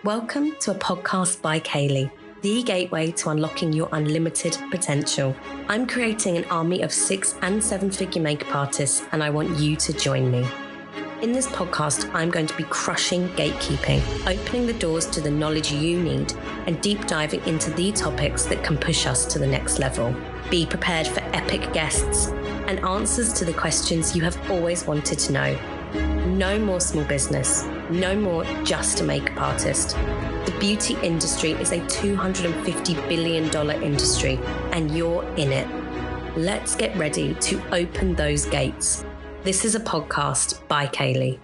Welcome to a podcast by Kayleigh, the gateway to unlocking your unlimited potential. I'm creating an army of 6- and 7-figure makeup artists, and I want you to join me. In this podcast, I'm going to be crushing gatekeeping, opening the doors to the knowledge you need, and deep diving into the topics that can push us to the next level. Be prepared for epic guests and answers to the questions you have always wanted to know. No more small business. No more just a makeup artist. The beauty industry is a $250 billion industry, and you're in it. Let's get ready to open those gates. This is a podcast by Kayleigh.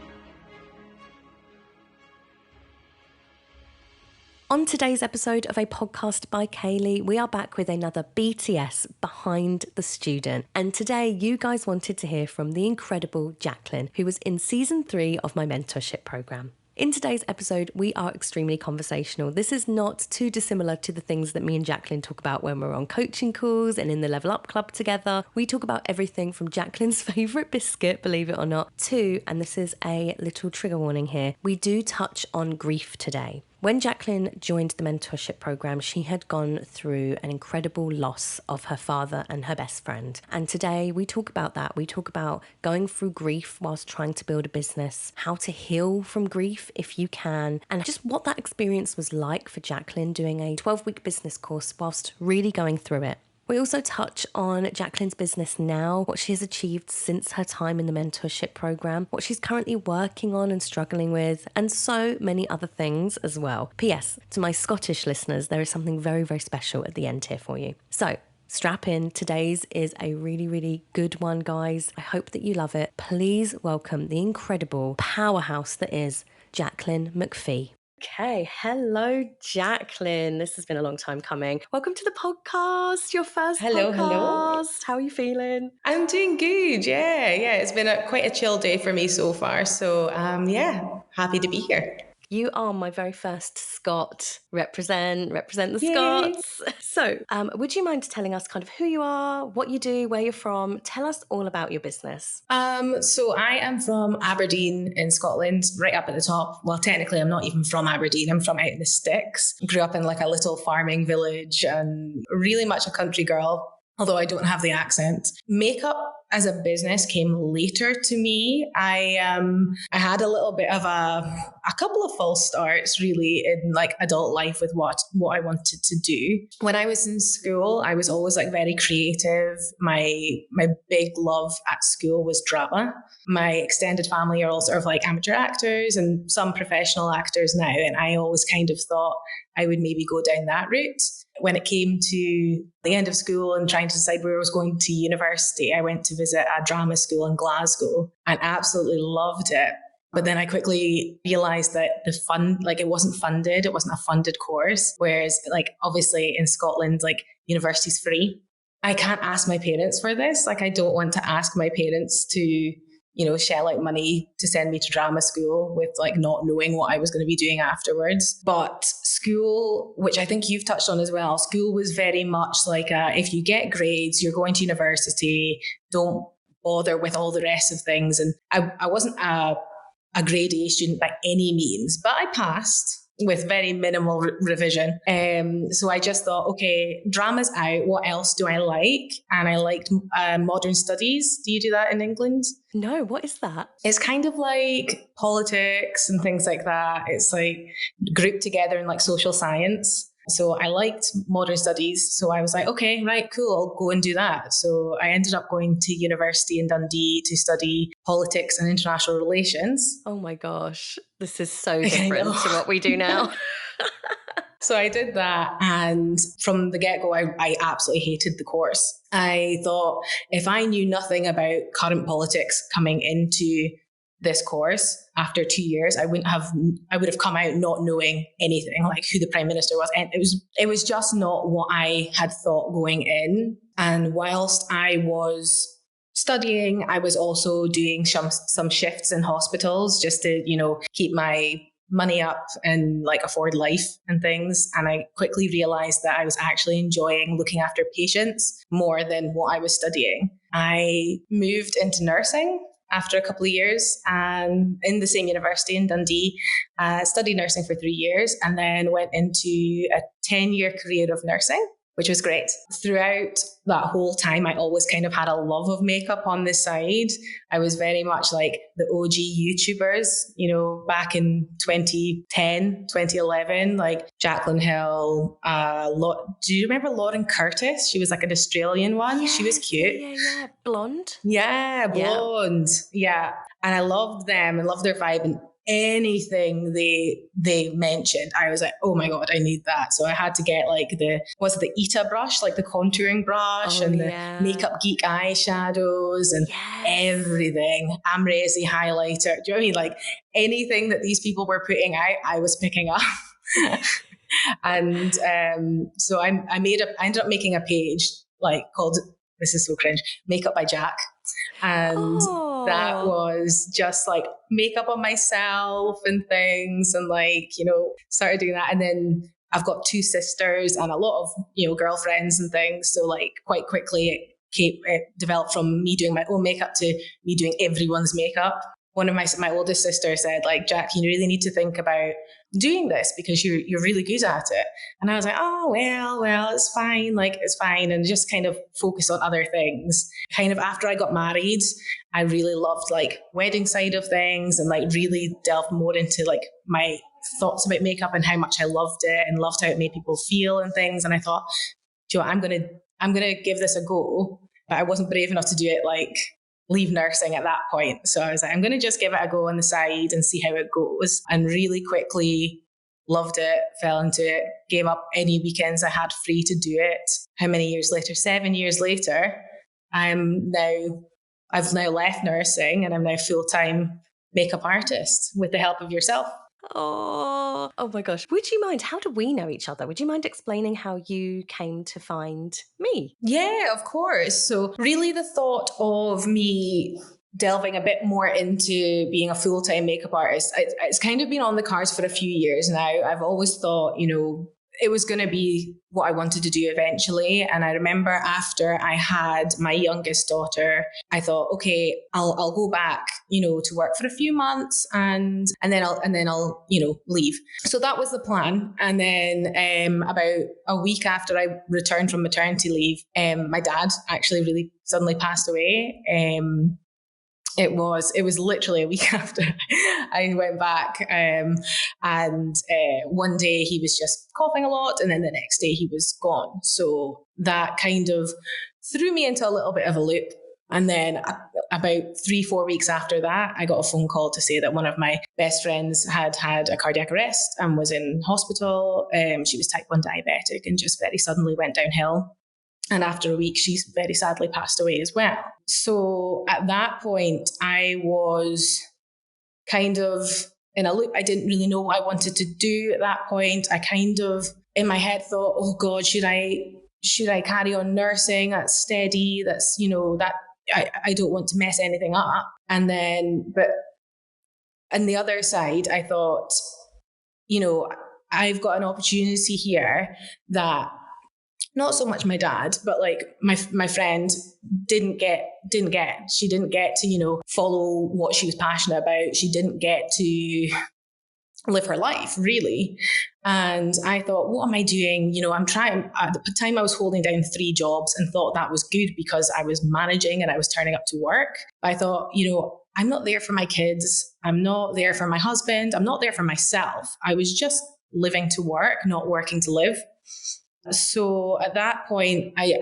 On today's episode of a podcast by Kayleigh, we are back with another BTS Behind the Student. And today you guys wanted to hear from the incredible Jacquelyn, who was in season 3 of my mentorship program. In today's episode, we are extremely conversational. This is not too dissimilar to the things that me and Jacquelyn talk about when we're on coaching calls and in the Level Up Club together. We talk about everything from Jacquelyn's favourite biscuit, believe it or not, to, and this is a little trigger warning here, we do touch on grief today. When Jacquelyn joined the mentorship program, she had gone through an incredible loss of her father and her best friend. And today we talk about that. We talk about going through grief whilst trying to build a business, how to heal from grief if you can, and just what that experience was like for Jacquelyn doing a 12-week business course whilst really going through it. We also touch on Jacquelyn's business now, what she has achieved since her time in the mentorship program, what she's currently working on and struggling with, and so many other things as well. P.S. To my Scottish listeners, there is something very, very special at the end here for you. So strap in. Today's is a really, really good one, guys. I hope that you love it. Please welcome the incredible powerhouse that is Jacquelyn McPhee. Okay, hello, Jacquelyn. This has been a long time coming. Welcome to the podcast, your first podcast. Hello. How are you feeling? I'm doing good. Yeah. It's been quite a chill day for me so far. So, happy to be here. You are my very first Scot. Represent the Yay. Scots. So, would you mind telling us kind of who you are, what you do, where you're from? Tell us all about your business. So I am from Aberdeen in Scotland, right up at the top. Well, technically, I'm not even from Aberdeen. I'm from out in the sticks. Grew up in like a little farming village and really much a country girl, although I don't have the accent. Makeup as a business came later to me. I had a little bit of a couple of false starts really in like adult life with what I wanted to do. When I was in school, I was always like very creative. My big love at school was drama. My extended family are all sort of like amateur actors and some professional actors now. And I always kind of thought I would maybe go down that route. When it came to the end of school and trying to decide where I was going to university, I went to visit a drama school in Glasgow and absolutely loved it. But then I quickly realised that it wasn't funded. It wasn't a funded course. Whereas like obviously in Scotland, like university's free. I can't ask my parents for this. Like I don't want to ask my parents to shell out money to send me to drama school with like not knowing what I was going to be doing afterwards. But school, which I think you've touched on as well, school was very much like if you get grades, you're going to university, don't bother with all the rest of things. And I wasn't a grade A student by any means, but I passed with very minimal revision. So I just thought, okay, drama's out. What else do I like? And I liked modern studies. Do you do that in England? No, what is that? It's kind of like politics and things like that. It's like grouped together in like social science. So I liked modern studies. So I was like, okay, right, cool, I'll go and do that. So I ended up going to university in Dundee to study politics and international relations. Oh my gosh, this is so different to what we do now. So I did that, and from the get-go, I absolutely hated the course. I thought if I knew nothing about current politics coming into this course after 2 years, I would have come out not knowing anything, like who the Prime Minister was. And it was just not what I had thought going in. And whilst I was studying, I was also doing some shifts in hospitals just to, keep my money up and like afford life and things. And I quickly realized that I was actually enjoying looking after patients more than what I was studying. I moved into nursing after a couple of years and in the same university in Dundee, studied nursing for 3 years and then went into a 10-year career of nursing, which was great. Throughout that whole time, I always kind of had a love of makeup on the side. I was very much like the OG YouTubers, you know, back in 2010, 2011, like Jacquelyn Hill. Do you remember Lauren Curtis? She was like an Australian one. Yes, she was cute. Yeah. Blonde. Yeah, blonde. Yeah. And I loved them and loved their vibe. And anything they mentioned, I was like, oh my God, I need that. So I had to get like the Ita brush, like the contouring brush and the Makeup Geek eyeshadows and everything. Amrezi highlighter. Do you know what I mean? Like anything that these people were putting out, I was picking up. And so I ended up making a page like called, this is so cringe, Makeup by Jack. And that was just like makeup on myself and things and like, you know, started doing that. And then I've got 2 sisters and a lot of, you know, girlfriends and things. So like quite quickly it developed from me doing my own makeup to me doing everyone's makeup. One of my oldest sisters said like, Jack, you really need to think about doing this because you're really good at it. And I was like, oh, well, it's fine. Like, it's fine. And just kind of focus on other things. Kind of after I got married, I really loved like wedding side of things and like really delved more into like my thoughts about makeup and how much I loved it and loved how it made people feel and things. And I thought, you know, I'm going to give this a go, but I wasn't brave enough to do it like leave nursing at that point. So I was like, I'm going to just give it a go on the side and see how it goes. And really quickly loved it, fell into it, gave up any weekends I had free to do it. How many years later? 7 years later, I've now left nursing and I'm now full-time makeup artist with the help of yourself. Oh my gosh. Would you mind, how do we know each other? Would you mind explaining how you came to find me? Yeah, of course. So really the thought of me delving a bit more into being a full-time makeup artist, it's kind of been on the cards for a few years now. I've always thought, you know, it was going to be what I wanted to do eventually. And I remember after I had my youngest daughter, I thought, okay, I'll go back, you know, to work for a few months and then I'll, you know, leave. So that was the plan. And then about a week after I returned from maternity leave, my dad actually really suddenly passed away. It was literally a week after I went back. And one day he was just coughing a lot. And then the next day he was gone. So that kind of threw me into a little bit of a loop. And then about 3-4 weeks after that, I got a phone call to say that one of my best friends had had a cardiac arrest and was in hospital. She was type 1 diabetic and just very suddenly went downhill. And after a week, she very sadly passed away as well. So at that point, I was kind of in a loop. I didn't really know what I wanted to do at that point. I kind of, in my head, thought, oh God, should I carry on nursing? That's steady. That's, you know, that I don't want to mess anything up. And then, but on the other side, I thought, you know, I've got an opportunity here that not so much my dad, but like my friend didn't get. She didn't get to, you know, follow what she was passionate about. She didn't get to live her life, really. And I thought, what am I doing? You know, I'm trying. At the time, I was holding down 3 jobs and thought that was good because I was managing and I was turning up to work. But I thought, you know, I'm not there for my kids. I'm not there for my husband. I'm not there for myself. I was just living to work, not working to live. So at that point, I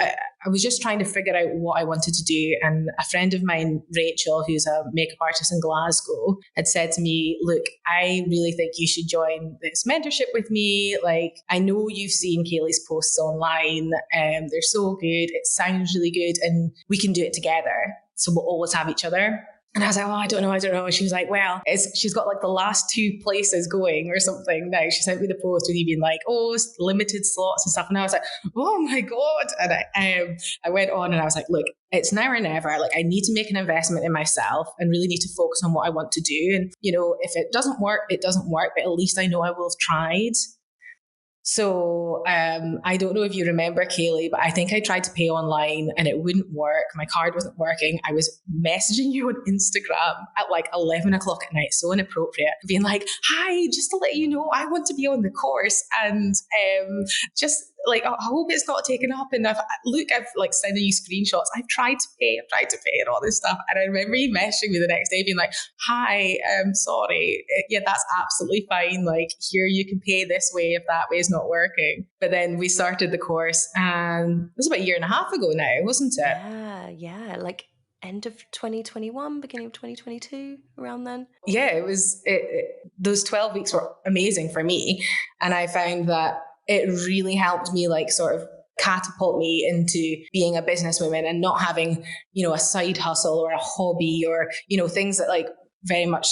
was just trying to figure out what I wanted to do. And a friend of mine, Rachel, who's a makeup artist in Glasgow, had said to me, look, I really think you should join this mentorship with me. Like, I know you've seen Kayleigh's posts online. They're so good. It sounds really good. And we can do it together. So we'll always have each other. And I was like, oh, I don't know. She was like, well, she's got like the last 2 places going or something now. She sent me the post with you being like, oh, limited slots and stuff. And I was like, oh my God. And I went on and I was like, look, it's now or never. Like, I need to make an investment in myself and really need to focus on what I want to do. And, you know, if it doesn't work, it doesn't work. But at least I know I will have tried. So I don't know if you remember, Kayleigh, but I think I tried to pay online and it wouldn't work. My card wasn't working. I was messaging you on Instagram at like 11 o'clock at night, so inappropriate, being like, hi, just to let you know, I want to be on the course. And just like, I hope it's not taken up. And I've like sending you screenshots. I've tried to pay and all this stuff. And I remember you messaging me the next day being like, hi, sorry. Yeah, that's absolutely fine. Like, here, you can pay this way if that way is not working. But then we started the course, and it was about a year and a half ago now, wasn't it? Yeah. Like end of 2021, beginning of 2022, around then. Yeah, it was, those 12 weeks were amazing for me. And I found that it really helped me like sort of catapult me into being a businesswoman and not having, a side hustle or a hobby or, things that like very much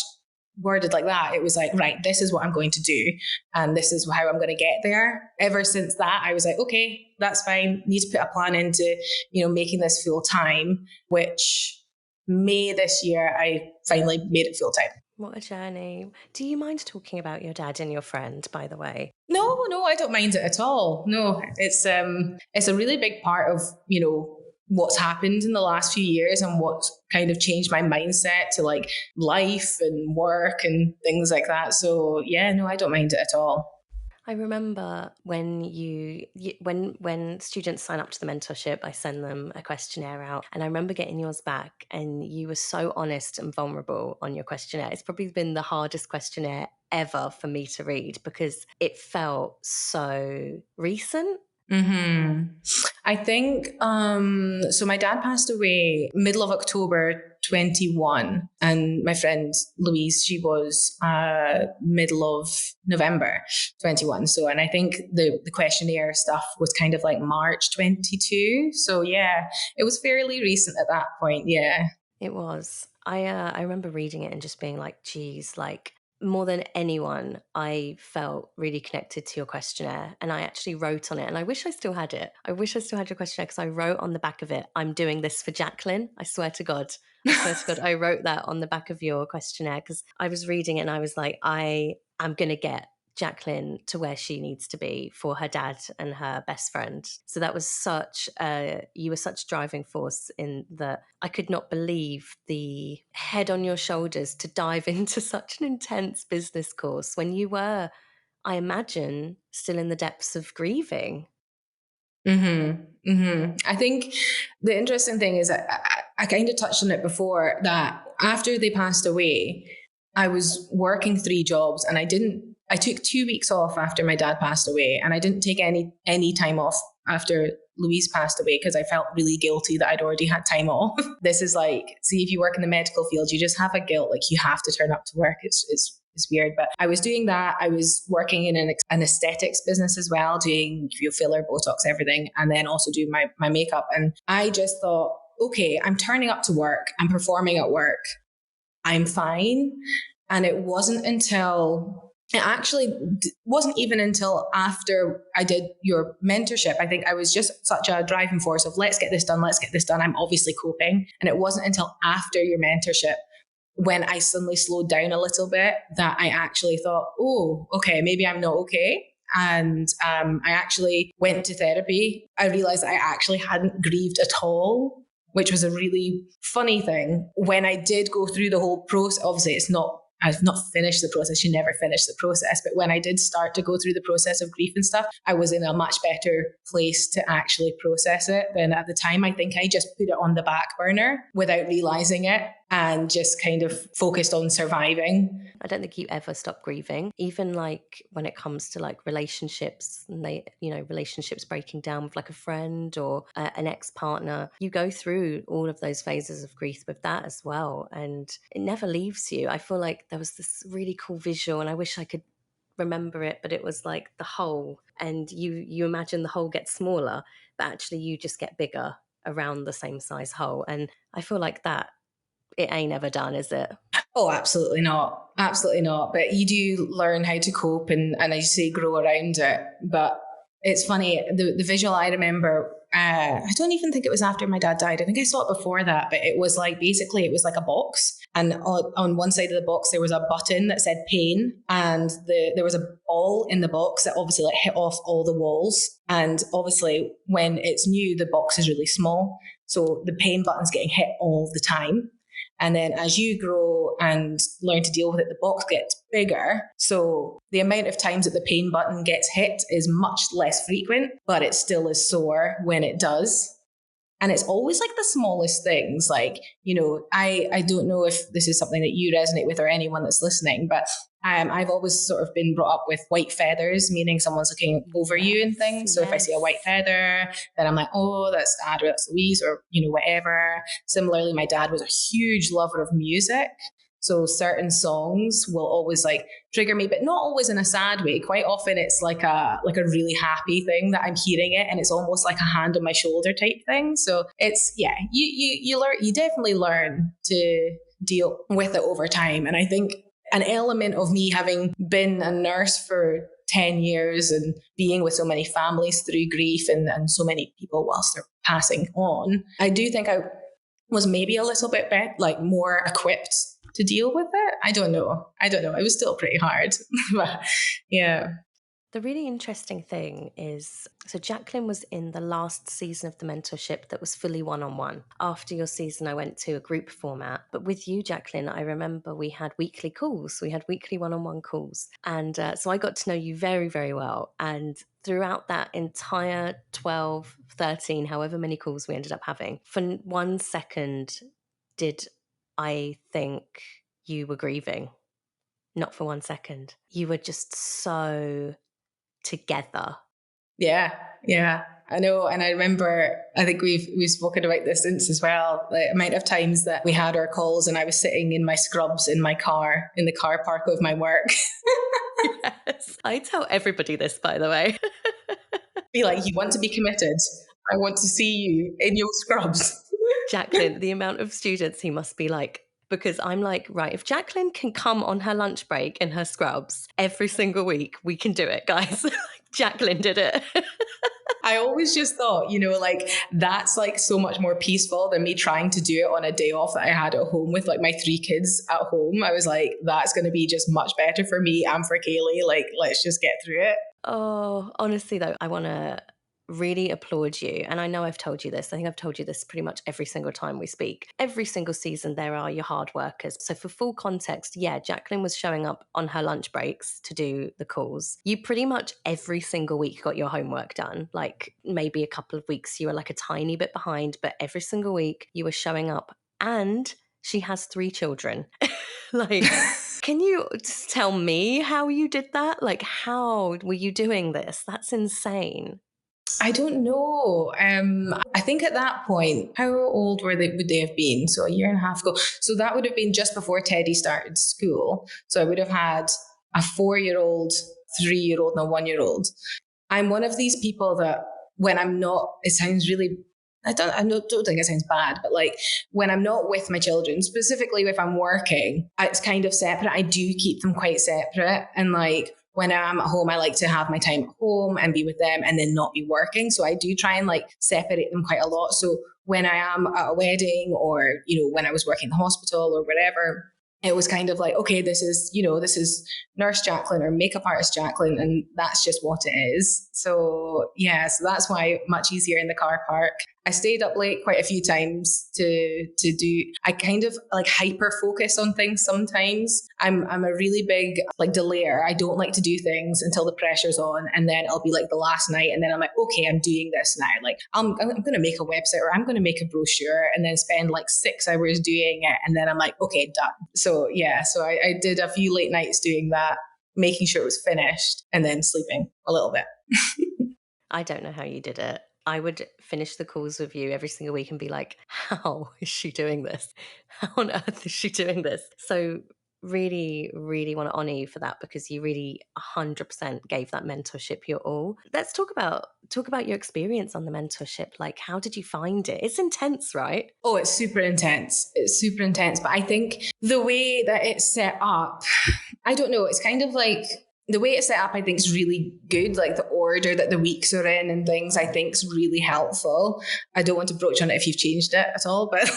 worded like that. It was like, right, this is what I'm going to do. And this is how I'm going to get there. Ever since that, I was like, okay, that's fine. Need to put a plan into, making this full time, which May this year, I finally made it full time. What a journey. Do you mind talking about your dad and your friend, by the way? No, I don't mind it at all. No, it's a really big part of, what's happened in the last few years and what's kind of changed my mindset to like life and work and things like that. So yeah, no, I don't mind it at all. I remember when when students sign up to the mentorship, I send them a questionnaire out, and I remember getting yours back, and you were so honest and vulnerable on your questionnaire. It's probably been the hardest questionnaire ever for me to read because it felt so recent. Mm-hmm. I think so my dad passed away middle of October 21, and my friend Louise, she was middle of November 21. So, and I think the questionnaire stuff was kind of like March 22. So yeah, it was fairly recent at that point. Yeah, it was. I remember reading it and just being like, geez, like, more than anyone, I felt really connected to your questionnaire, and I actually wrote on it, and I wish I still had it. I wish I still had your questionnaire because I wrote on the back of it, I'm doing this for Jacquelyn. I swear to God. I wrote that on the back of your questionnaire because I was reading it and I was like, I am going to get Jacquelyn to where she needs to be for her dad and her best friend. So that was you were such a driving force in that. I could not believe the head on your shoulders to dive into such an intense business course when you were, I imagine, still in the depths of grieving. Mm-hmm. Mm-hmm. I think the interesting thing is I kind of touched on it before that after they passed away, I was working 3 jobs and I took 2 weeks off after my dad passed away, and I didn't take any time off after Louise passed away because I felt really guilty that I'd already had time off. This is like, see, if you work in the medical field, you just have a guilt, like you have to turn up to work. It's weird, but I was doing that. I was working in an aesthetics business as well, doing filler, Botox, everything, and then also doing my makeup. And I just thought, okay, I'm turning up to work, I'm performing at work, I'm fine. And it actually wasn't even until after I did your mentorship. I think I was just such a driving force of let's get this done. I'm obviously coping. And it wasn't until after your mentorship when I suddenly slowed down a little bit that I actually thought, oh, okay, maybe I'm not okay. And I actually went to therapy. I realized I actually hadn't grieved at all, which was a really funny thing. When I did go through the whole process, obviously I've not finished the process. You never finish the process. But when I did start to go through the process of grief and stuff, I was in a much better place to actually process it than at the time. I think I just put it on the back burner without realizing it and just kind of focused on surviving. I don't think you ever stop grieving, even like when it comes to like relationships and relationships breaking down with like a friend or an ex-partner. You go through all of those phases of grief with that as well. And it never leaves you. I feel like there was this really cool visual, and I wish I could remember it, but it was like the hole, and you imagine the hole gets smaller, but actually you just get bigger around the same size hole. And I feel like that, it ain't ever done, is it? Oh, absolutely not. Absolutely not. But you do learn how to cope and as you say, grow around it. But it's funny, the visual I remember I don't even think it was after my dad died. I think I saw it before that, but it was like, basically it was like a box. And on one side of the box, there was a button that said pain. And there was a ball in the box that obviously like hit off all the walls. And obviously when it's new, the box is really small. So the pain button's getting hit all the time. And then as you grow and learn to deal with it, the box gets bigger. So the amount of times that the pain button gets hit is much less frequent, but it still is sore when it does. And it's always like the smallest things. Like, you know, I don't know if this is something that you resonate with or anyone that's listening, but I've always sort of been brought up with white feathers, meaning someone's looking over you and things. So if I see a white feather, then I'm like, oh, that's Dad or that's Louise or, you know, whatever. Similarly, my dad was a huge lover of music. So certain songs will always like trigger me, but not always in a sad way. Quite often it's like a really happy thing that I'm hearing it, and it's almost like a hand on my shoulder type thing. So it's, yeah, you learn, you definitely learn to deal with it over time. And I think an element of me having been a nurse for 10 years and being with so many families through grief and so many people whilst they're passing on, I do think I was maybe a little bit like more equipped to deal with it. I don't know. It was still pretty hard. But yeah. The really interesting thing is, so Jacquelyn was in the last season of the mentorship that was fully one-on-one. After your season, I went to a group format. But with you, Jacquelyn, I remember we had weekly calls. We had weekly one-on-one calls. And so I got to know you very, very well. And throughout that entire 12, 13, however many calls we ended up having, for 1 second did I think you were grieving. Not for 1 second. You were just so together. Yeah. I know. And I remember, I think we've spoken about this since as well, the amount of times that we had our calls and I was sitting in my scrubs in my car, in the car park of my work. Yes. I tell everybody this, by the way. Be like, you want to be committed. I want to see you in your scrubs. Jacquelyn, the amount of students he must be like, because I'm like, right, if Jacquelyn can come on her lunch break in her scrubs every single week, we can do it, guys. Jacquelyn did it. I always just thought, you know, like that's like so much more peaceful than me trying to do it on a day off that I had at home with like my 3 kids at home. I was like, that's going to be just much better for me and for Kayleigh. Like, let's just get through it. Oh, honestly though, I want to really applaud you. And I know I've told you this. I think I've told you this pretty much every single time we speak. Every single season, there are your hard workers. So for full context, yeah, Jacquelyn was showing up on her lunch breaks to do the calls. You pretty much every single week got your homework done. Like maybe a couple of weeks you were like a tiny bit behind, but every single week you were showing up. And she has 3 children. Like, can you just tell me how you did that? Like, how were you doing this? That's insane. I don't know. I think at that point, how old would they have been? So a year and a half ago. So that would have been just before Teddy started school. So I would have had a 4-year-old, 3-year-old, and a 1-year-old. I'm one of these people that when I'm not, it sounds really, I don't think it sounds bad, but like when I'm not with my children, specifically if I'm working, it's kind of separate. I do keep them quite separate. And like, when I'm at home, I like to have my time at home and be with them and then not be working. So I do try and like separate them quite a lot. So when I am at a wedding or, you know, when I was working in the hospital or whatever, it was kind of like, okay, this is Nurse Jacquelyn or makeup artist Jacquelyn, and that's just what it is. So yeah, so that's why much easier in the car park. I stayed up late quite a few times to do, I kind of like hyper focus on things sometimes. I'm a really big like delayer. I don't like to do things until the pressure's on, and then I'll be like the last night and then I'm like, okay, I'm doing this now. Like I'm going to make a website or I'm going to make a brochure and then spend like 6 hours doing it. And then I'm like, okay, done. So yeah, so I did a few late nights doing that, making sure it was finished and then sleeping a little bit. I don't know how you did it. I would finish the calls with you every single week and be like, how is she doing this? How on earth is she doing this? So really, really want to honor you for that, because you really 100% gave that mentorship your all. Let's talk about your experience on the mentorship. Like, how did you find it? It's intense, right? Oh, it's super intense. But I think the way that it's set up, I don't know, it's kind of like, the way it's set up, I think is really good. Like the order that the weeks are in and things, I think is really helpful. I don't want to broach on it if you've changed it at all, but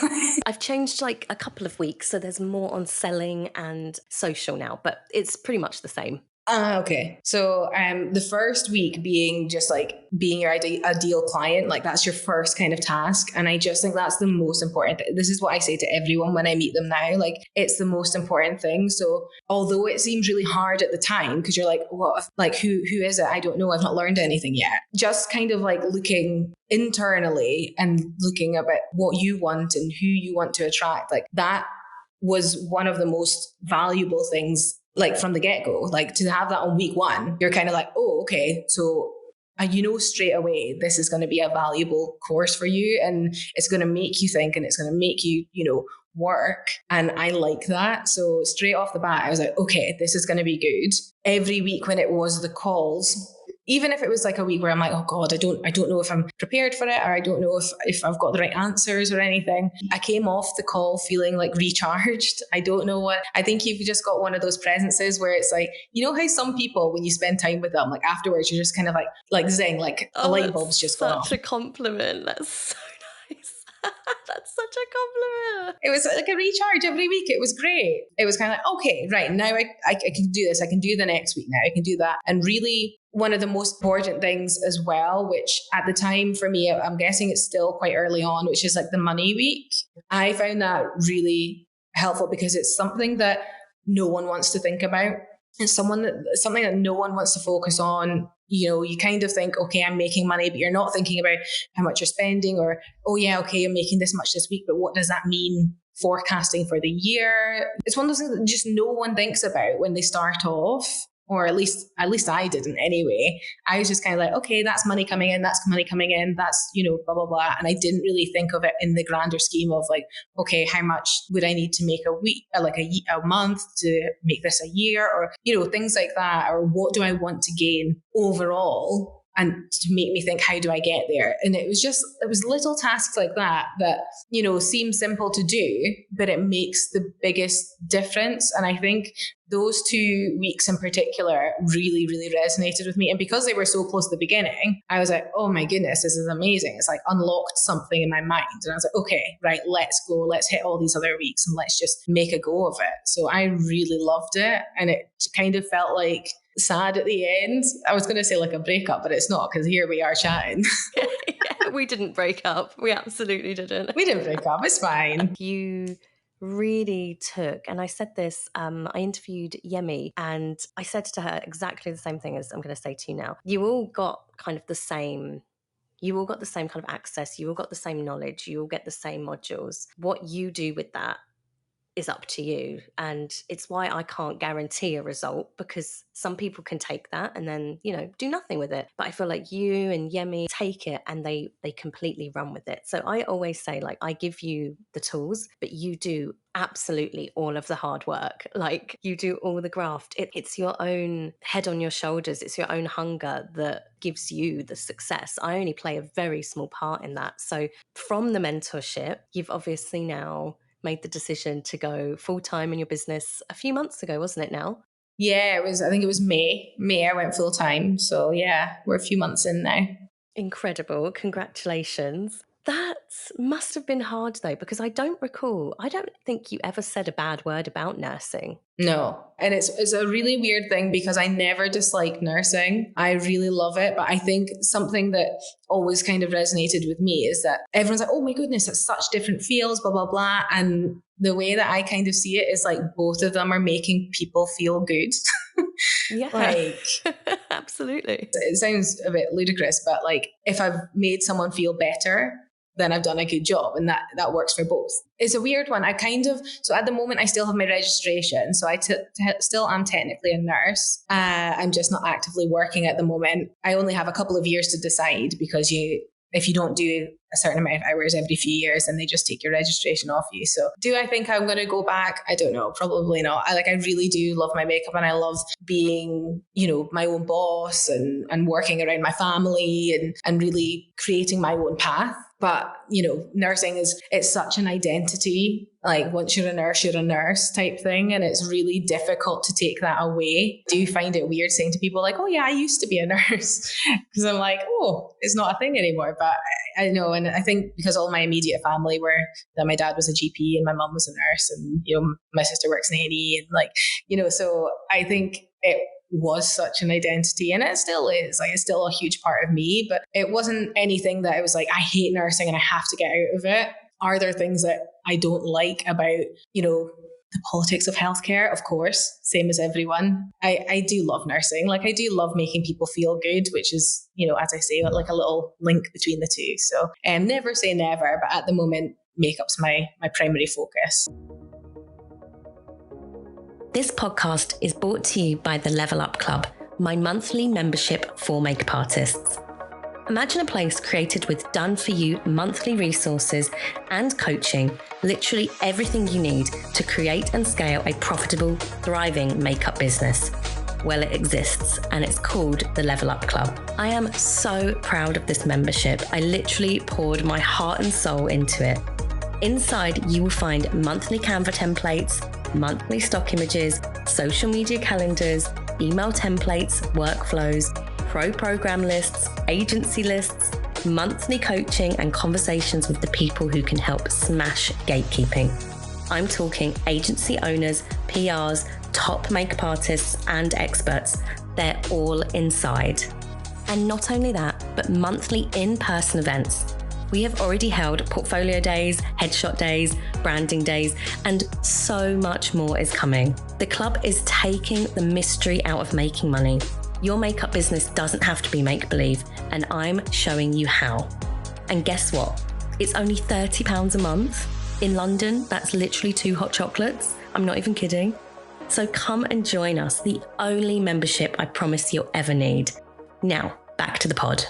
I've changed like a couple of weeks, so there's more on selling and social now, but it's pretty much the same. Okay. So the first week being just like being your ideal client, like that's your first kind of task. And I just think that's the most important thing. This is what I say to everyone when I meet them now. Like, it's the most important thing. So although it seems really hard at the time, because you're like, what, like, who is it? I don't know. I've not learned anything yet. Just kind of like looking internally and looking at what you want and who you want to attract. Like, that was one of the most valuable things, like from the get-go. Like, to have that on week one, you're kind of like, oh, okay, so you know straight away this is going to be a valuable course for you, and it's going to make you think, and it's going to make you, you know, work. And I like that. So straight off the bat, I was like, okay, this is going to be good. Every week when it was the calls, even if it was like a week where I'm like, oh God, I don't know if I'm prepared for it, or I don't know if I've got the right answers or anything. I came off the call feeling like recharged. I don't know what, I think you've just got one of those presences where it's like, you know how some people, when you spend time with them, like afterwards, you're just kind of like zing, like the light bulb's just gone off. Such a compliment. That's so nice. That's such a compliment. It was like a recharge every week. It was great. It was kind of like, okay, right, now I can do this. I can do the next week now. I can do that. And really, one of the most important things as well, which at the time for me, I'm guessing it's still quite early on, which is like the money week. I found that really helpful because it's something that no one wants to think about. It's something that no one wants to focus on. You know, you kind of think, okay, I'm making money, but you're not thinking about how much you're spending, or, oh yeah, okay, I'm making this much this week, but what does that mean forecasting for the year? It's one of those things that just no one thinks about when they start off. Or at least I didn't anyway. I was just kind of like, okay, that's money coming in, that's money coming in, that's, you know, blah, blah, blah. And I didn't really think of it in the grander scheme of like, okay, how much would I need to make a week, like a month to make this a year, or, you know, things like that. Or what do I want to gain overall? And to make me think, how do I get there? And it was little tasks like that, you know, seem simple to do, but it makes the biggest difference. And I think those 2 weeks in particular really, really resonated with me. And because they were so close at the beginning, I was like, oh my goodness, this is amazing. It's like unlocked something in my mind. And I was like, okay, right, let's go. Let's hit all these other weeks and let's just make a go of it. So I really loved it. And it kind of felt like sad at the end. I was going to say like a breakup, but it's not, because here we are chatting. Yeah, we didn't break up. We absolutely didn't. We didn't break up. It's fine. You really took, and I said this, I interviewed Yemi, and I said to her exactly the same thing as I'm going to say to you now. You all got kind of the same. You all got the same kind of access. You all got the same knowledge. You all get the same modules. What you do with that is up to you. And it's why I can't guarantee a result, because some people can take that and then, you know, do nothing with it. But I feel like you and Yemi take it and they completely run with it. So I always say, like, I give you the tools, but you do absolutely all of the hard work. Like, you do all the graft. It's your own head on your shoulders. It's your own hunger that gives you the success. I only play a very small part in that. So from the mentorship, you've obviously now made the decision to go full-time in your business a few months ago, wasn't it now? Yeah, I think it was May I went full-time. So yeah, we're a few months in now. Incredible. Congratulations. That must have been hard though, because I don't think you ever said a bad word about nursing. No. And it's a really weird thing because I never disliked nursing. I really love it. But I think something that always kind of resonated with me is that everyone's like, oh my goodness, it's such different fields, blah, blah, blah. And the way that I kind of see it is like both of them are making people feel good. Yeah, like, absolutely. It sounds a bit ludicrous, but like if I've made someone feel better, then I've done a good job, and that works for both. It's a weird one. So at the moment I still have my registration. So I still am technically a nurse. I'm just not actively working at the moment. I only have a couple of years to decide, because if you don't do a certain amount of hours every few years, then they just take your registration off you. So do I think I'm going to go back? I don't know. Probably not. I really do love my makeup, and I love being, you know, my own boss and working around my family and really creating my own path. But, nursing it's such an identity. Like once you're a nurse type thing. And it's really difficult to take that away. Do you find it weird saying to people like, oh yeah, I used to be a nurse? Because I'm like, oh, it's not a thing anymore. But I know. And I think because all my immediate family that my dad was a GP and my mum was a nurse and, my sister works in A&E and so I think it was such an identity, and it still is. Like, it's still a huge part of me, but it wasn't anything that I was like, I hate nursing and I have to get out of it. Are there things that I don't like about, the politics of healthcare? Of course, same as everyone. I do love nursing. Like, I do love making people feel good, which is, as I say, like a little link between the two. So never say never, but at the moment, makeup's my primary focus. This podcast is brought to you by the Level Up Club, my monthly membership for makeup artists. Imagine a place created with done-for-you monthly resources and coaching, literally everything you need to create and scale a profitable, thriving makeup business. Well, it exists, and it's called the Level Up Club. I am so proud of this membership. I literally poured my heart and soul into it. Inside, you will find monthly Canva templates, monthly stock images, social media calendars, email templates, workflows, pro program lists, agency lists, monthly coaching and conversations with the people who can help smash gatekeeping. I'm talking agency owners, PRs, top makeup artists and experts. They're all inside. And not only that, but monthly in-person events. We have already held portfolio days, headshot days, branding days, and so much more is coming. The club is taking the mystery out of making money. Your makeup business doesn't have to be make-believe, and I'm showing you how. And guess what? It's only £30 a month. In London, that's literally 2 hot chocolates. I'm not even kidding. So come and join us, the only membership I promise you'll ever need. Now, back to the pod.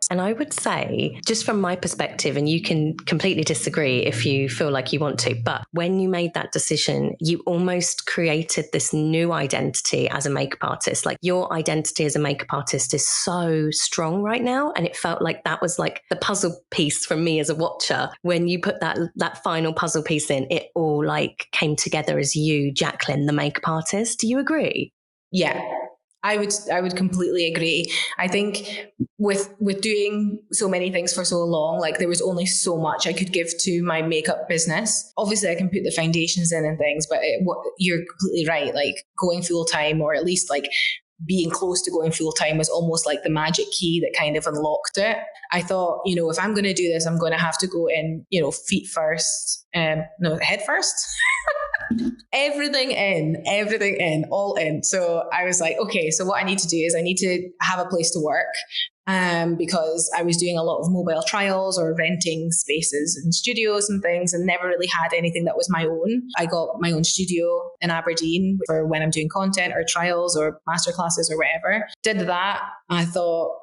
And I would say, just from my perspective, and you can completely disagree if you feel like you want to, but when you made that decision, you almost created this new identity as a makeup artist. Like, your identity as a makeup artist is so strong right now. And it felt like that was like the puzzle piece from me as a watcher. When you put that final puzzle piece in, it all like came together as you, Jacquelyn, the makeup artist. Do you agree? Yeah. I would completely agree. I think with doing so many things for so long, like there was only so much I could give to my makeup business. Obviously, I can put the foundations in and things, but you're completely right. Like, going full time, or at least like being close to going full time, was almost like the magic key that kind of unlocked it. I thought, if I'm going to do this, I'm going to have to go in, feet first, head first. Everything in, all in. So I was like, okay, so what I need to do is I need to have a place to work. Because I was doing a lot of mobile trials or renting spaces in studios and things, and never really had anything that was my own. I got my own studio in Aberdeen for when I'm doing content or trials or masterclasses or whatever. Did that. I thought,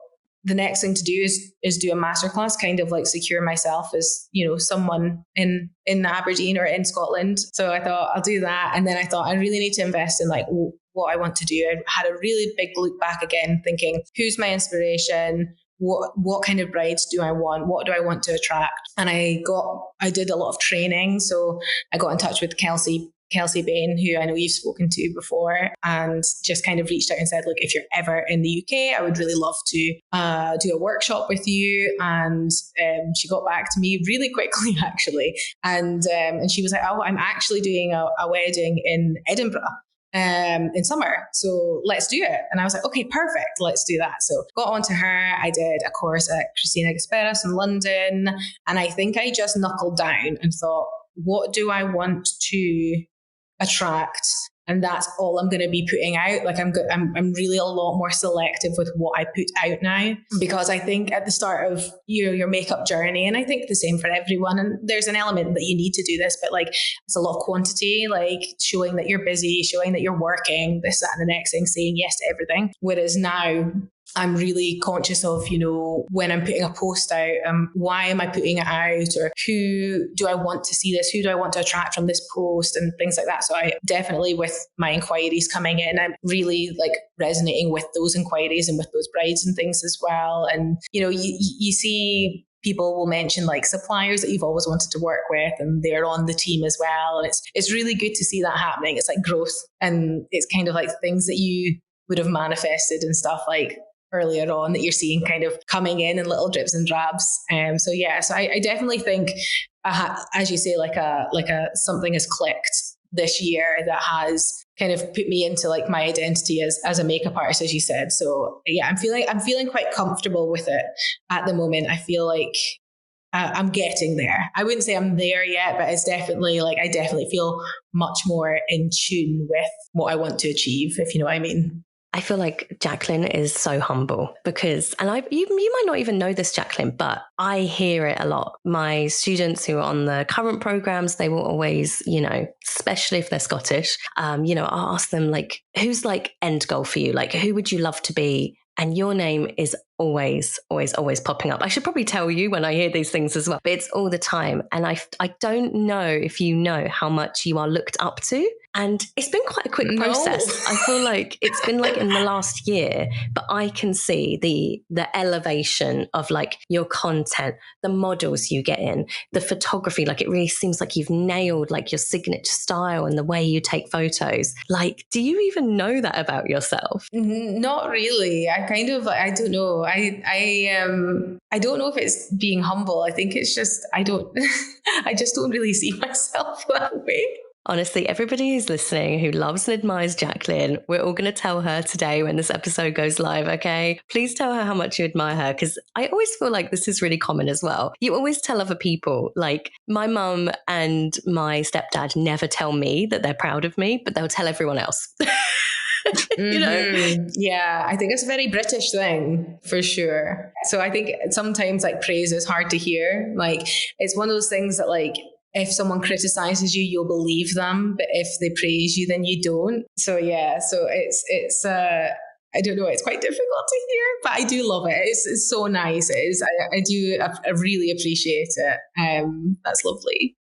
the next thing to do is do a masterclass, kind of like secure myself as, someone in Aberdeen or in Scotland. So I thought, I'll do that. And then I thought, I really need to invest in like what I want to do. I had a really big look back again, thinking, who's my inspiration? What kind of brides do I want? What do I want to attract? And I did a lot of training. So I got in touch with Kelsey Bain, who I know you've spoken to before, and just kind of reached out and said, look, if you're ever in the UK, I would really love to do a workshop with you. And she got back to me really quickly, actually. And she was like, oh, I'm actually doing a wedding in Edinburgh in summer, so let's do it. And I was like, okay, perfect, let's do that. So got on to her. I did a course at Christina Gasperis in London, and I think I just knuckled down and thought, what do I want to attract? And that's all I'm going to be putting out. Like, I'm really a lot more selective with what I put out now, because I think at the start of your makeup journey, and I think the same for everyone, and there's an element that you need to do this, but like, it's a lot of quantity, like showing that you're busy, showing that you're working, this, that, and the next thing, saying yes to everything. Whereas now I'm really conscious of, when I'm putting a post out, why am I putting it out, or who do I want to see this? Who do I want to attract from this post, and things like that. So I definitely, with my inquiries coming in, I'm really like resonating with those inquiries and with those brides and things as well. And, you see people will mention like suppliers that you've always wanted to work with, and they're on the team as well. And it's really good to see that happening. It's like growth, and it's kind of like things that you would have manifested and stuff like earlier on that you're seeing kind of coming in little drips and drabs. So I definitely think, as you say, like a something has clicked this year that has kind of put me into like my identity as a makeup artist, as you said. So yeah, I'm feeling quite comfortable with it at the moment. I feel like I'm getting there. I wouldn't say I'm there yet, but it's definitely like, I definitely feel much more in tune with what I want to achieve, if you know what I mean. I feel like Jacquelyn is so humble because, and you might not even know this, Jacquelyn, but I hear it a lot. My students who are on the current programs, they will always, especially if they're Scottish, I'll ask them like, who's like end goal for you? Like, who would you love to be? And your name is always, always, always popping up. I should probably tell you when I hear these things as well, but it's all the time. And I don't know if you know how much you are looked up to. And it's been quite a quick process. I feel like it's been like in the last year, but I can see the elevation of like your content, the models you get in, the photography. Like it really seems like you've nailed like your signature style and the way you take photos. Like, do you even know that about yourself? Not really. I don't know. I don't know if it's being humble. I think it's just, I just don't really see myself that way. Honestly, everybody who's listening who loves and admires Jacquelyn, we're all going to tell her today when this episode goes live, okay? Please tell her how much you admire her, because I always feel like this is really common as well. You always tell other people, like my mum and my stepdad never tell me that they're proud of me, but they'll tell everyone else. Yeah, I think it's a very British thing for sure. So I think sometimes like praise is hard to hear. Like it's one of those things that like, if someone criticizes you, you'll believe them, but if they praise you, then you don't. So yeah, so it's I don't know, it's quite difficult to hear, but I do love it. It's so nice. It is. I really appreciate it. That's lovely.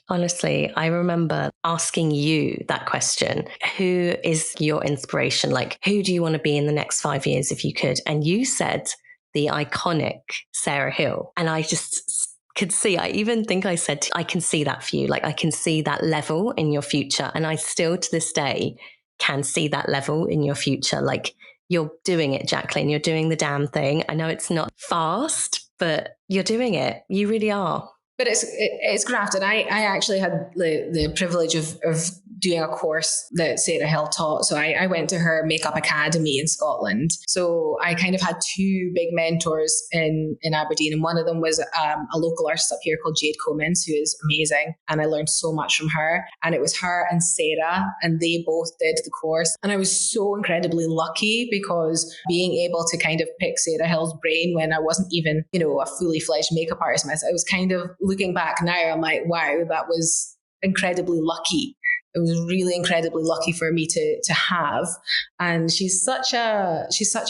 Honestly, I remember asking you that question. Who is your inspiration? Like, who do you want to be in the next 5 years if you could? And you said the iconic Sarah Hill. And I just could see, I even think I said, I can see that for you. Like, I can see that level in your future. And I still to this day can see that level in your future. Like, you're doing it, Jacquelyn. You're doing the damn thing. I know it's not fast, but you're doing it. You really are. But it's graft. And I actually had the privilege of doing a course that Sarah Hill taught. So I went to her makeup academy in Scotland. So I kind of had two big mentors in Aberdeen. And one of them was a local artist up here called Jade Comins, who is amazing. And I learned so much from her. And it was her and Sarah, and they both did the course. And I was so incredibly lucky because being able to kind of pick Sarah Hill's brain when I wasn't even, a fully fledged makeup artist myself, I was kind of looking back now, I'm like, wow, that was incredibly lucky. It was really incredibly lucky for me to have. And she's such a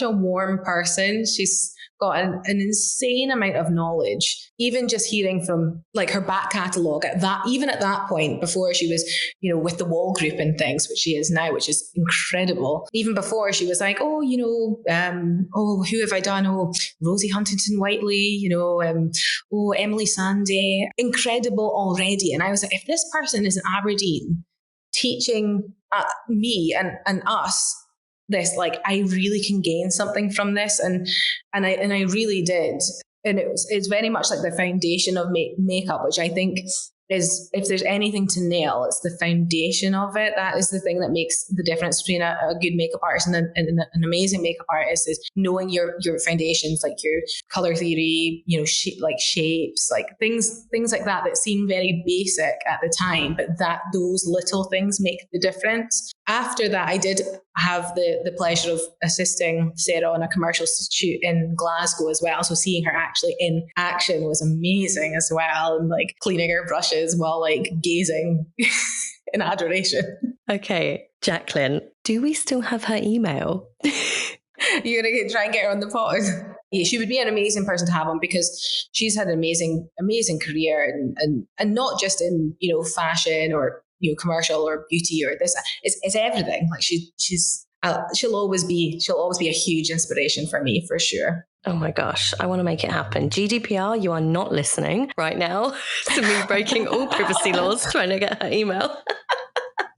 warm person. She's got an insane amount of knowledge. Even just hearing from like her back catalogue at that point, before she was, with the Wall Group and things, which she is now, which is incredible. Even before, she was like, who have I done? Oh, Rosie Huntington Whiteley, Emily Sandy. Incredible already. And I was like, if this person is in Aberdeen teaching me and us this, like, I really can gain something from this, and I really did. And it's very much like the foundation of makeup, which I think is, if there's anything to nail, it's the foundation of it. That is the thing that makes the difference between a good makeup artist and an amazing makeup artist, is knowing your foundations, like your color theory, like shapes, like things like that seem very basic at the time, but that those little things make the difference. After that, I did have the pleasure of assisting Sarah on a commercial shoot in Glasgow as well. So seeing her actually in action was amazing as well, and like cleaning her brushes while like gazing in adoration. Okay, Jacquelyn, do we still have her email? You're going to try and get her on the pod. Yeah, she would be an amazing person to have on because she's had an amazing career and not just in, fashion or, commercial or beauty or this. It's everything. Like she'll always be a huge inspiration for me, for sure. Oh my gosh, I want to make it happen. GDPR, you are not listening right now to me breaking all privacy laws trying to get her email.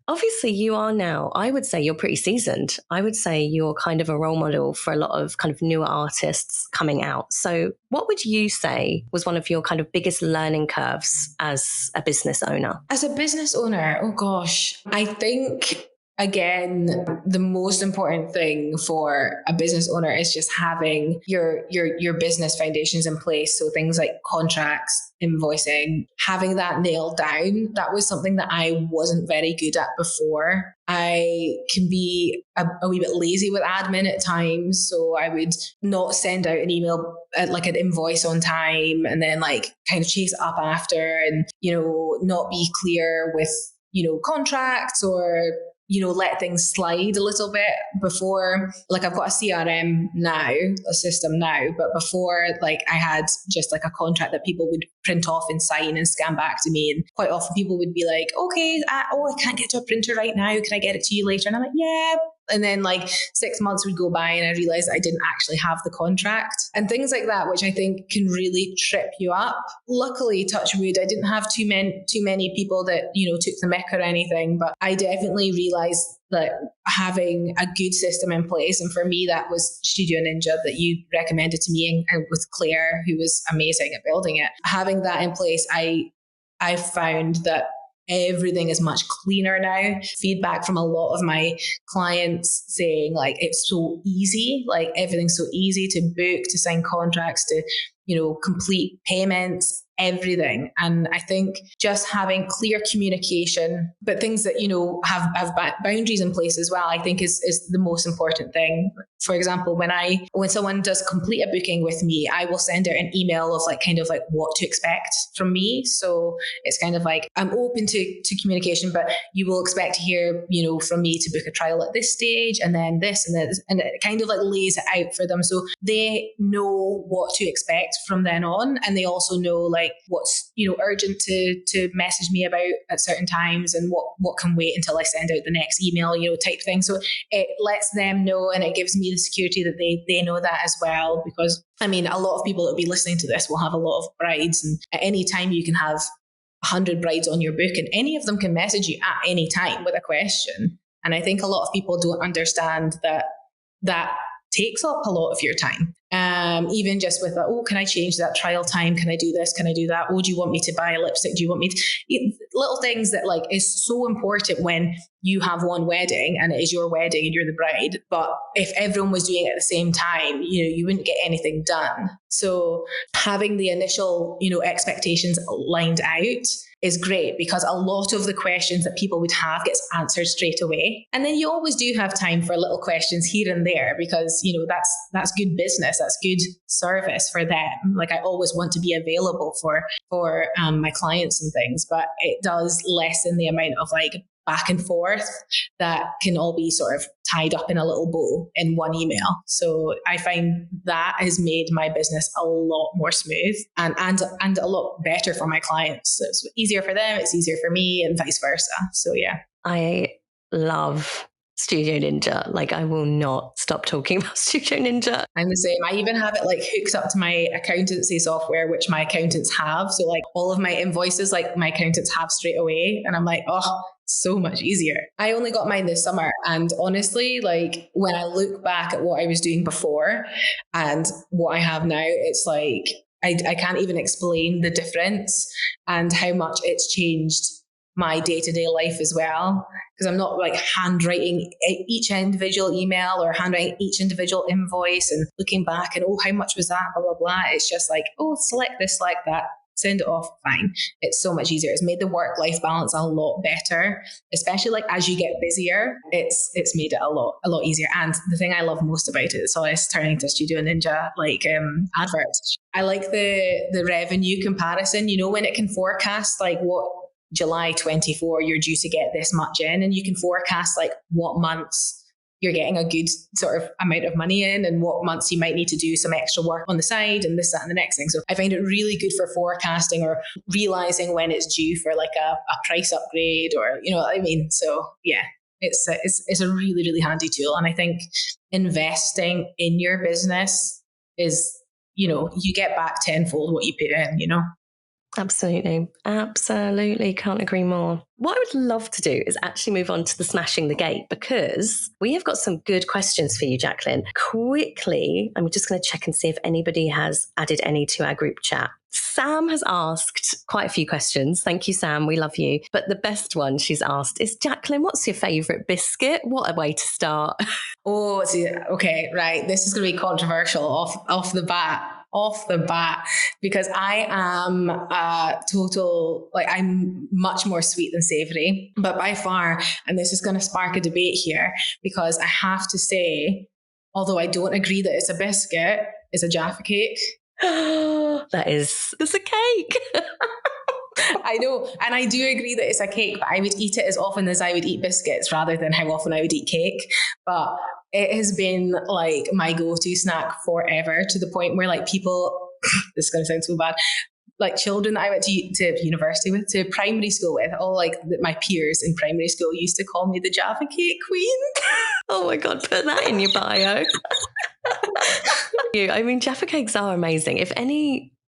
Obviously, you are now, I would say you're pretty seasoned. I would say you're kind of a role model for a lot of kind of newer artists coming out. So what would you say was one of your kind of biggest learning curves as a business owner? As a business owner, oh gosh, I think, again, the most important thing for a business owner is just having your business foundations in place. So things like contracts, invoicing, having that nailed down. That was something that I wasn't very good at before. I can be a wee bit lazy with admin at times. So I would not send out an email like an invoice on time and then like kind of chase it up after and, not be clear with, contracts or let things slide a little bit before. Like I've got a CRM now, a system now, but before, like I had just like a contract that people would print off and sign and scan back to me. And quite often people would be like, okay, I can't get to a printer right now. Can I get it to you later? And I'm like, yeah. And then like 6 months would go by and I realized I didn't actually have the contract and things like that, which I think can really trip you up. Luckily, touch wood, I didn't have too many people that, took the mick or anything, but I definitely realized that having a good system in place, and for me, that was Studio Ninja that you recommended to me and with Claire, who was amazing at building it. Having that in place, I found that everything is much cleaner now. Feedback from a lot of my clients saying like it's so easy, like everything's so easy to book, to sign contracts, to complete payments, everything. And I think just having clear communication, but things that, have boundaries in place as well, I think is the most important thing. For example, when someone does complete a booking with me, I will send out an email of like kind of like what to expect from me. So it's kind of like I'm open to communication, but you will expect to hear, from me to book a trial at this stage and then this and this, and it kind of like lays it out for them. So they know what to expect from then on. And they also know like what's, urgent to message me about at certain times and what can wait until I send out the next email, type thing. So it lets them know and it gives me the security that they know that as well. Because I mean, a lot of people that will be listening to this will have a lot of brides, and at any time you can have 100 brides on your book and any of them can message you at any time with a question. And I think a lot of people don't understand that takes up a lot of your time. Even just with can I change that trial time? Can I do this? Can I do that? Oh, do you want me to buy a lipstick? Do you want me to... Little things that like is so important when you have one wedding and it is your wedding and you're the bride. But if everyone was doing it at the same time, you wouldn't get anything done. So having the initial, expectations lined out is great because a lot of the questions that people would have gets answered straight away. And then you always do have time for little questions here and there because, that's good business. That's good service for them. Like I always want to be available for my clients and things, but it does lessen the amount of like back and forth that can all be sort of tied up in a little bow in one email. So I find that has made my business a lot more smooth and a lot better for my clients. So it's easier for them, it's easier for me, and vice versa. So yeah. I love Studio Ninja. Like I will not stop talking about Studio Ninja. I'm the same. I even have it like hooked up to my accountancy software, which my accountants have. So like all of my invoices, like my accountants have straight away. And I'm like, oh, so much easier. I only got mine this summer. And honestly, like when I look back at what I was doing before and what I have now, it's like, I can't even explain the difference and how much it's changed my day-to-day life as well, because I'm not like handwriting each individual email or handwriting each individual invoice and looking back and how much was that, blah blah blah. It's just like, select this, select that, send it off, fine. It's so much easier. It's made the work-life balance a lot better, especially like as you get busier. It's made it a lot easier. And the thing I love most about it, so it's turning to Studio Ninja like adverts. I like the revenue comparison. When it can forecast like what July 24 you're due to get this much in, and you can forecast like what months you're getting a good sort of amount of money in, and what months you might need to do some extra work on the side and this, that, and the next thing. So I find it really good for forecasting or realizing when it's due for like a price upgrade, or, you know what I mean? So yeah, it's a really, really handy tool. And I think investing in your business is, you know, you get back tenfold what you put in, you know? Absolutely. Absolutely. Can't agree more. What I would love to do is actually move on to the smashing the gate, because we have got some good questions for you, Jacquelyn. Quickly, I'm just going to check and see if anybody has added any to our group chat. Sam has asked quite a few questions. Thank you, Sam. We love you. But the best one she's asked is, Jacquelyn, what's your favourite biscuit? What a way to start. Oh, okay, right. This is going to be controversial off the bat, because I am I'm much more sweet than savory, but by far, and this is going to spark a debate here, because I have to say, although I don't agree that it's a biscuit, it's a Jaffa cake. That's a cake. I know. And I do agree that it's a cake, but I would eat it as often as I would eat biscuits rather than how often I would eat cake. But it has been like my go-to snack forever, to the point where like people, this is going to sound so bad, like children that I went to university with, to primary school with, all like my peers in primary school used to call me the Jaffa cake queen. Oh my God, put that in your bio. I mean, Jaffa cakes are amazing.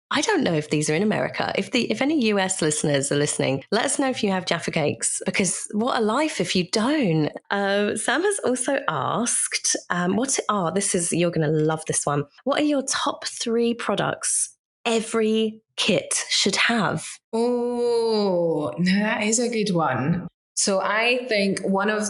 I don't know if these are in America. If any US listeners are listening, let us know if you have Jaffa cakes, because what a life if you don't. Sam has also asked, you're going to love this one. What are your top 3 products every kit should have? Oh, that is a good one. So I think one of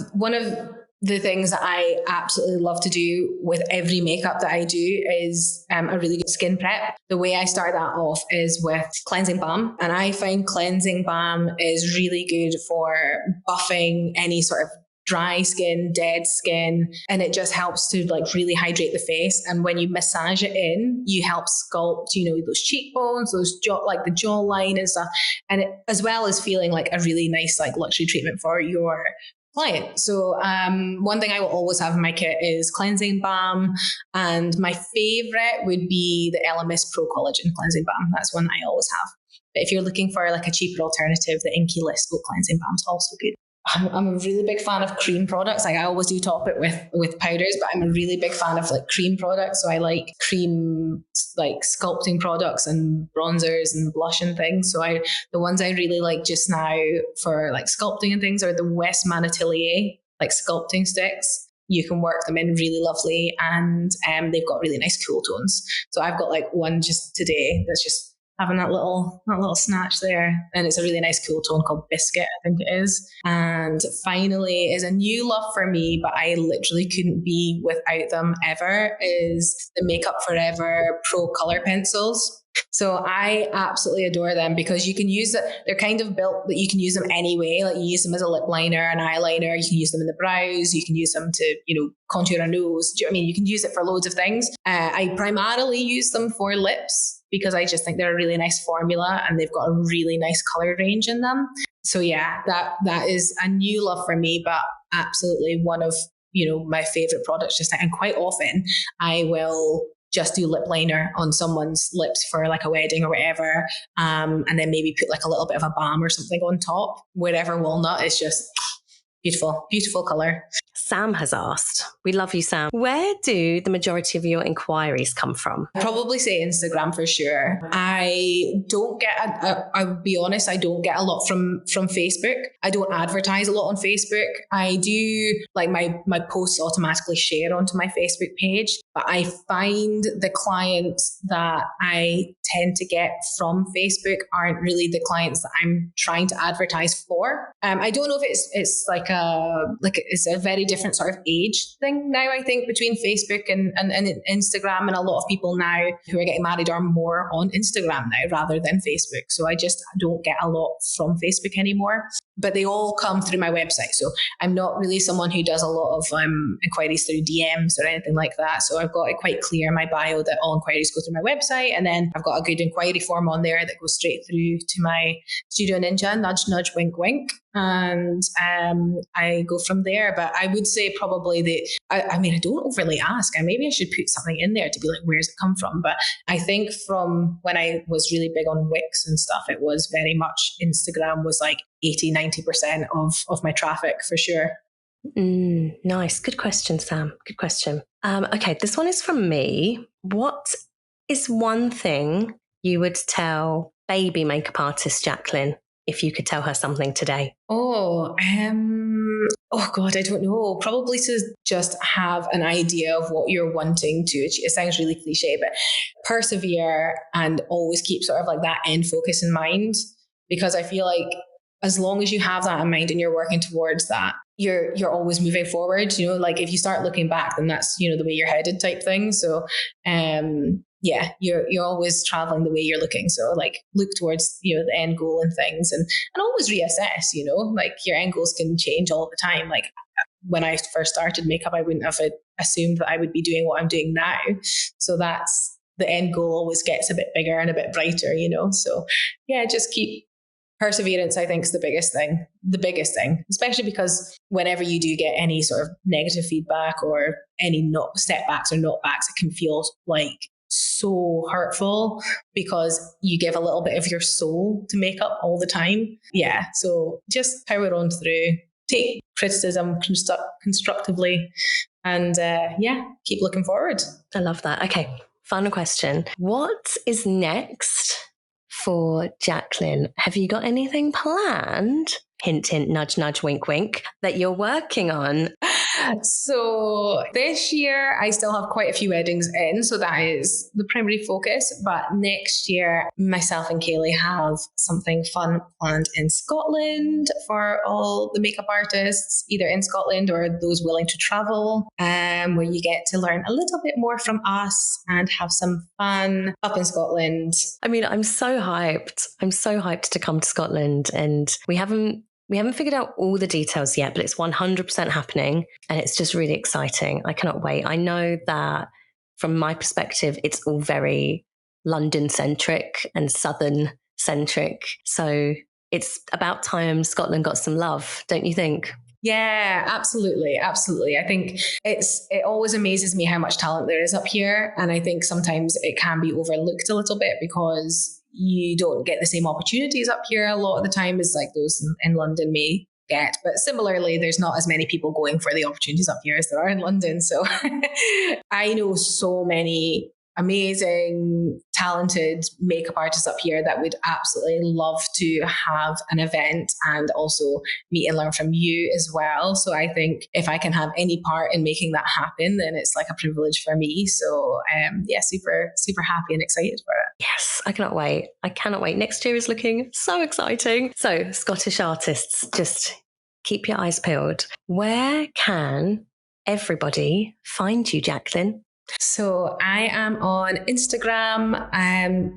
the things that I absolutely love to do with every makeup that I do is a really good skin prep. The way I start that off is with cleansing balm. And I find cleansing balm is really good for buffing any sort of dry skin, dead skin, and it just helps to like really hydrate the face. And when you massage it in, you help sculpt, you know, those cheekbones, those like the jawline and stuff, and it, as well as feeling like a really nice like luxury treatment for your client. So one thing I will always have in my kit is cleansing balm, and my favorite would be the LMS Pro Collagen cleansing balm. That's one I always have. But if you're looking for like a cheaper alternative, the Inky List Oat cleansing balm is also good. I'm a really big fan of cream products. Like I always do top it with powders, but I'm a really big fan of like cream products. So I like cream, like sculpting products and bronzers and blush and things. So the ones I really like just now for like sculpting and things are the Westman Atelier, like sculpting sticks. You can work them in really lovely, and they've got really nice cool tones. So I've got like one just today that's just having that little snatch there, and it's a really nice cool tone called Biscuit, I think it is. And finally is a new love for me, but I literally couldn't be without them ever, is the Makeup Forever Pro Color Pencils. So I absolutely adore them because you can use it. They're kind of built that you can use them anyway. Like you use them as a lip liner, an eyeliner. You can use them in the brows. You can use them to, contour a nose. Do you know what I mean? You can use it for loads of things. I primarily use them for lips because I just think they're a really nice formula and they've got a really nice color range in them. So yeah, that is a new love for me, but absolutely one of, my favorite products just now. And quite often I will just do lip liner on someone's lips for like a wedding or whatever. And then maybe put like a little bit of a balm or something on top. Wherever walnut is just beautiful, beautiful color. Sam has asked, we love you, Sam. Where do the majority of your inquiries come from? I'd probably say Instagram for sure. I don't get, I'll be honest, I don't get a lot from Facebook. I don't advertise a lot on Facebook. I do, like my posts automatically share onto my Facebook page, but I find the clients that I tend to get from Facebook aren't really the clients that I'm trying to advertise for. I don't know if it's it's a very different sort of age thing now, I think, between Facebook and Instagram, and a lot of people now who are getting married are more on Instagram now rather than Facebook. So I just don't get a lot from Facebook anymore. but they all come through my website. So I'm not really someone who does a lot of inquiries through DMs or anything like that. So I've got it quite clear in my bio that all inquiries go through my website. And then I've got a good inquiry form on there that goes straight through to my Studio Ninja, nudge, nudge, wink, wink. And I go from there. But I would say probably I don't overly ask. Maybe I should put something in there to be like, where's it come from? But I think from when I was really big on Wix and stuff, it was very much Instagram was like 80-90% of my traffic for sure. Nice. Good question, Sam. Good question. Okay, this one is from me. What is one thing you would tell baby makeup artist Jacquelyn if you could tell her something today? Oh God, I don't know. Probably to just have an idea of what you're wanting to achieve. It sounds really cliche, but persevere and always keep sort of like that end focus in mind. Because I feel like as long as you have that in mind and you're working towards that, you're always moving forward. You know, like if you start looking back, then that's, you know, the way you're headed type thing. So yeah, you're always traveling the way you're looking. So like look towards, you know, the end goal and things and always reassess, you know, like your end goals can change all the time. Like when I first started makeup, I wouldn't have assumed that I would be doing what I'm doing now. So that's the end goal always gets a bit bigger and a bit brighter, you know? So yeah, just keep perseverance, I think, is the biggest thing, especially because whenever you do get any sort of negative feedback or any setbacks or knockbacks, it can feel like so hurtful because you give a little bit of your soul to makeup all the time. Yeah. So just power on through, take criticism constructively and keep looking forward. I love that. Okay. Final question. What is next for Jacquelyn? Have you got anything planned? Hint, hint, nudge, nudge, wink, wink, that you're working on? So this year, I still have quite a few weddings in. So that is the primary focus. But next year, myself and Kayleigh have something fun planned in Scotland for all the makeup artists, either in Scotland or those willing to travel, where you get to learn a little bit more from us and have some fun up in Scotland. I mean, I'm so hyped. I'm so hyped to come to Scotland, and we haven't figured out all the details yet, but it's 100% happening and it's just really exciting. I cannot wait. I know that from my perspective, it's all very London centric and Southern centric. So it's about time Scotland got some love, don't you think? Yeah, absolutely. Absolutely. I think it always amazes me how much talent there is up here. And I think sometimes it can be overlooked a little bit because you don't get the same opportunities up here a lot of the time as like those in London may get. But similarly, there's not as many people going for the opportunities up here as there are in London. So I know so many amazing, talented makeup artists up here that would absolutely love to have an event and also meet and learn from you as well. So I think if I can have any part in making that happen, then it's like a privilege for me. So super, super happy and excited for it. Yes, I cannot wait. I cannot wait. Next year is looking so exciting. So Scottish artists, just keep your eyes peeled. Where can everybody find you, Jacquelyn? So I am on Instagram,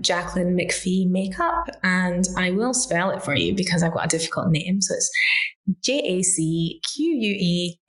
Jacquelyn McPhee Makeup, and I will spell it for you because I've got a difficult name. So it's JACQUELY.